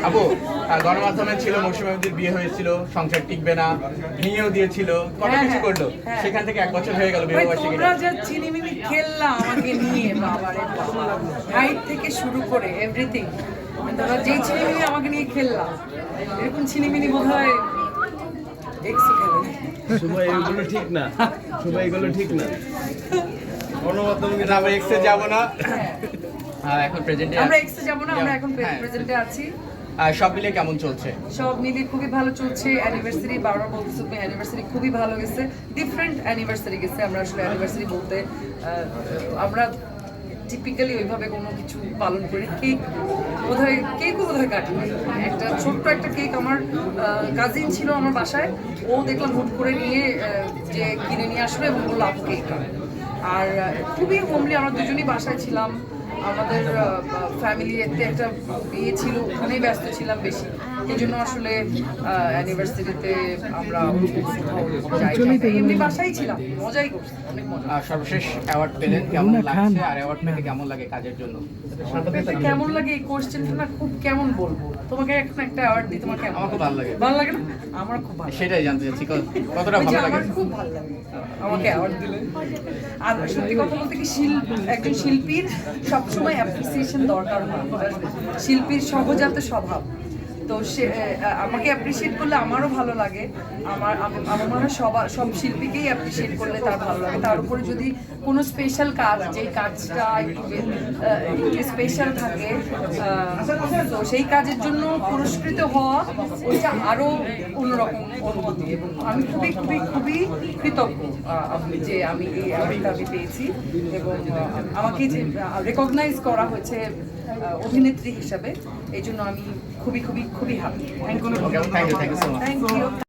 আপু গণমাধ্যমে ছিল মৌসুমী মেহেদীর বিয়ে হয়েছিল, সংসার টিকবে না, নিয়েও দিয়েছিল, কত কিছু করলো, সেখান থেকে 1 বছর হয়ে গেল বিবাহ বার্ষিকী। তোমরা যা চিনিমিনি খেললা আমাকে নিয়ে, বাবারে বাবা, হাইট থেকে শুরু করে এভরিথিং, তোমরা যেই চিনিমিনি আমাকে নিয়ে খেললা, এরকম চিনিমিনি বোধহয় এক্সও খেলে। সময় এগুলো ঠিক না, সময় এগুলো ঠিক না। গণমাধ্যমে আমরা এক্সে যাব না, এখন প্রেজেন্টে আমরা এক্সে যাব না, আমরা এখন প্রেজেন্টে আছি। সব মিলিয়ে কেমন চলছে? সব মিলিয়ে খুবই ভালো চলছে। অ্যানিভার্সারি বারবার বলতেছি, অ্যানিভার্সারি খুবই ভালো গেছে, ডিফারেন্ট অ্যানিভার্সারি গেছে। আমরা আসলে অ্যানিভার্সারি বলতে আমরা টিপিক্যালি ওইভাবে কোনো কিছু পালন করি। কেকও বোধহয় কাটি। একটা ছোট্ট একটা কেক আমার কাজিন ছিল আমার বাসায়, ও দেখলাম হুট করে নিয়ে যে কিনে নিয়ে আসলো এবং বললো আপু কেক। আর খুবই হোমলি, আমরা দুজনই বাসায় ছিলাম। আমাদের ফ্যামিলিতে একটা বিয়ে ছিল, ওখানেই ব্যস্ত ছিলাম বেশি, এই জন্য আসলে অ্যানিভার্সারিতে আমরা এমনি বাসায় ছিলাম, মজাই করছি, অনেক মজা। সর্বশেষ অ্যাওয়ার্ড পেলেন, কেমন লাগছে? আর অ্যাওয়ার্ড পেতে কেমন লাগে কাজের জন্য? কেমন লাগে এই কোশ্চেনটা না, খুব কেমন বলবো তোমাকে, এখন একটা অ্যাওয়ার্ড দিই তোমাকে আমার খুব ভালো লাগে। ভালো লাগে না? আমার খুব ভালো লাগে। সেটাই জানতে চাচ্ছি কতটা ভালো লাগে। আমার খুব ভালো লাগে আমাকে অ্যাওয়ার্ড দিলে। আর সত্যি কথা বলতে কি, একজন শিল্পীর সবসময় অ্যাপ্রিসিয়েশন দরকার হয়। শিল্পীর সহজাত স্বভাব, তো সে আমাকে অ্যাপ্রিসিয়েট করলে আমারও ভালো লাগে। আমার মনে হয় সব শিল্পীকেই অ্যাপ্রিসিয়েট করলে তার ভালো লাগে। তার উপরে যদি কোনো স্পেশাল কাজ, যেই কাজটা একটু স্পেশাল থাকে, তো সেই কাজের জন্য পুরস্কৃত হওয়া, ওইটা আরও অন্যরকম অনুভূতি। এবং আমি খুবই খুবই খুবই কৃতজ্ঞ যে আমি এই অ্যাওয়ার্ডটা আমি পেয়েছি এবং আমাকে যে রেকগনাইজ করা হয়েছে অভিনেত্রী হিসাবে, এই জন্য আমি খুবই খুবই খুবই happy. Thank you so much. Thank you.